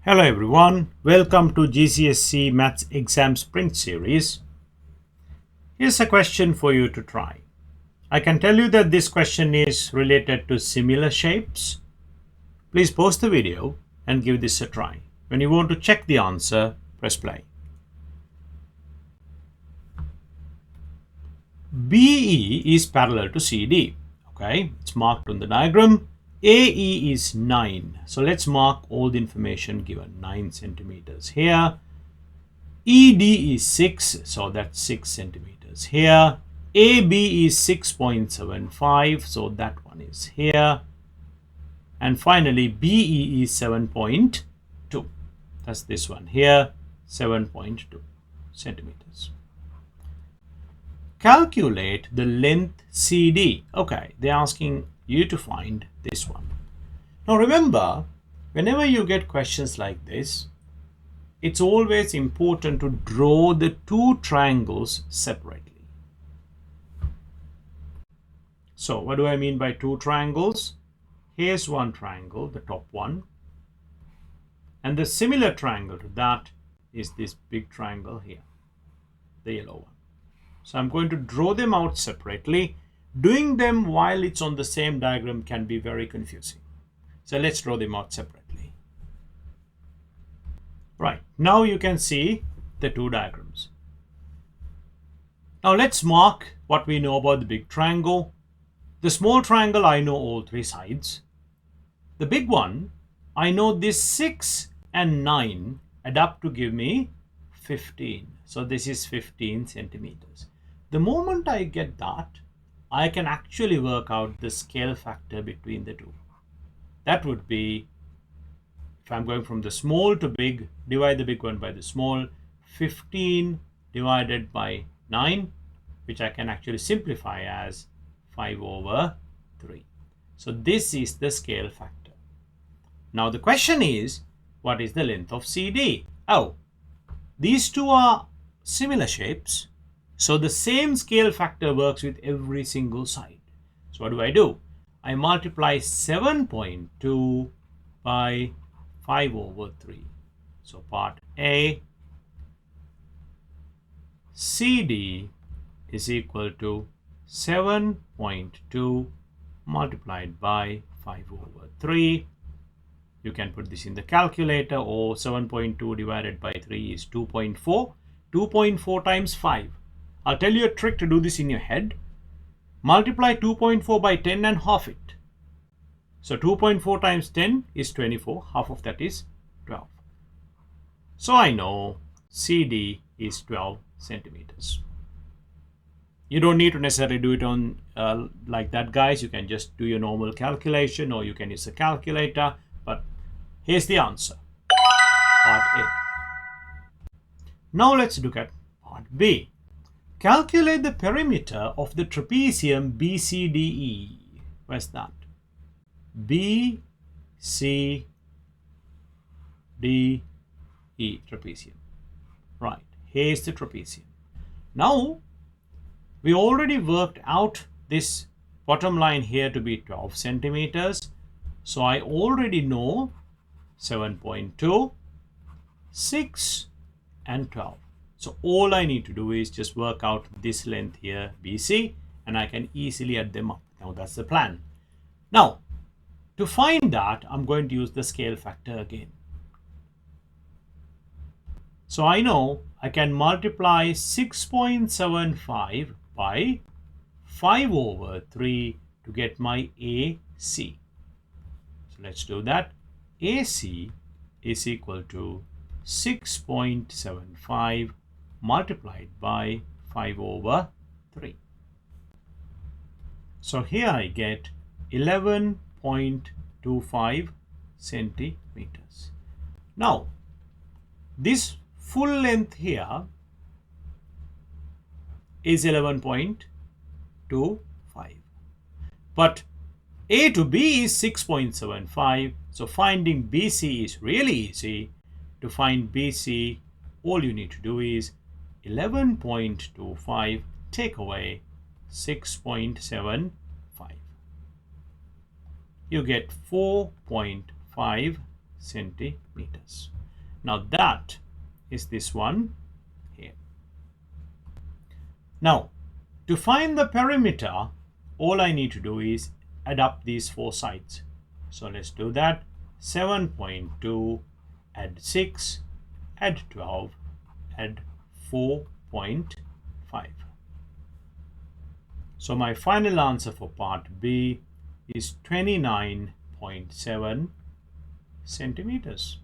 Hello everyone, welcome to GCSE Maths exam sprint series. Here's a question for you to try. I can tell you that this question is related to similar shapes. Please pause the video and give this a try. When you want to check the answer, press play. BE is parallel to CD. Okay, it's marked on the diagram. AE is 9. So let's mark all the information given. 9 centimeters here. ED is 6. So that's 6 centimeters here. AB is 6.75. So that one is here. And finally, BE is 7.2. That's this one here. 7.2 centimeters. Calculate the length CD. Okay, they're asking you to find this one. Now remember, whenever you get questions like this, it's always important to draw the two triangles separately. So what do I mean by two triangles? Here's one triangle, the top one. And the similar triangle to that is this big triangle here, the yellow one. So I'm going to draw them out separately. Doing them while it's on the same diagram can be very confusing. So let's draw them out separately. Right, now you can see the two diagrams. Now let's mark what we know about the big triangle. The small triangle, I know all three sides. The big one, I know this 6 and 9 add up to give me 15. So this is 15 centimeters. The moment I get that, I can actually work out the scale factor between the two. That would be, if I'm going from the small to big, divide the big one by the small, 15 divided by 9, which I can actually simplify as 5/3. So this is the scale factor. Now the question is, what is the length of CD? Oh, these two are similar shapes. So the same scale factor works with every single side. So what do? I multiply 7.2 by 5/3. So part A, CD is equal to 7.2 multiplied by 5/3. You can put this in the calculator, or 7.2 divided by 3 is 2.4. 2.4 times 5. I'll tell you a trick to do this in your head. Multiply 2.4 by 10 and half it. So 2.4 times 10 is 24. Half of that is 12. So I know CD is 12 centimeters. You don't need to necessarily do it on like that, guys. You can just do your normal calculation, or you can use a calculator. But here's the answer. Part A. Now let's look at part B. Calculate the perimeter of the trapezium BCDE. Where's that? BCDE, trapezium. Right, here's the trapezium. Now, we already worked out this bottom line here to be 12 centimeters. So I already know 7.2, 6, and 12. So all I need to do is just work out this length here, BC, and I can easily add them up. Now that's the plan. Now, to find that, I'm going to use the scale factor again. So I know I can multiply 6.75 by 5/3 to get my AC. So let's do that. AC is equal to 6.75 multiplied by 5/3. So here I get 11.25 centimeters. Now, this full length here is 11.25. But A to B is 6.75. So finding BC is really easy. To find BC, all you need to do is 11.25 take away 6.75. You get 4.5 centimeters. Now that is this one here. Now, to find the perimeter, all I need to do is add up these four sides. So let's do that. 7.2, add 6, add 12, add 4.5. So my final answer for part B is 29.7 centimeters.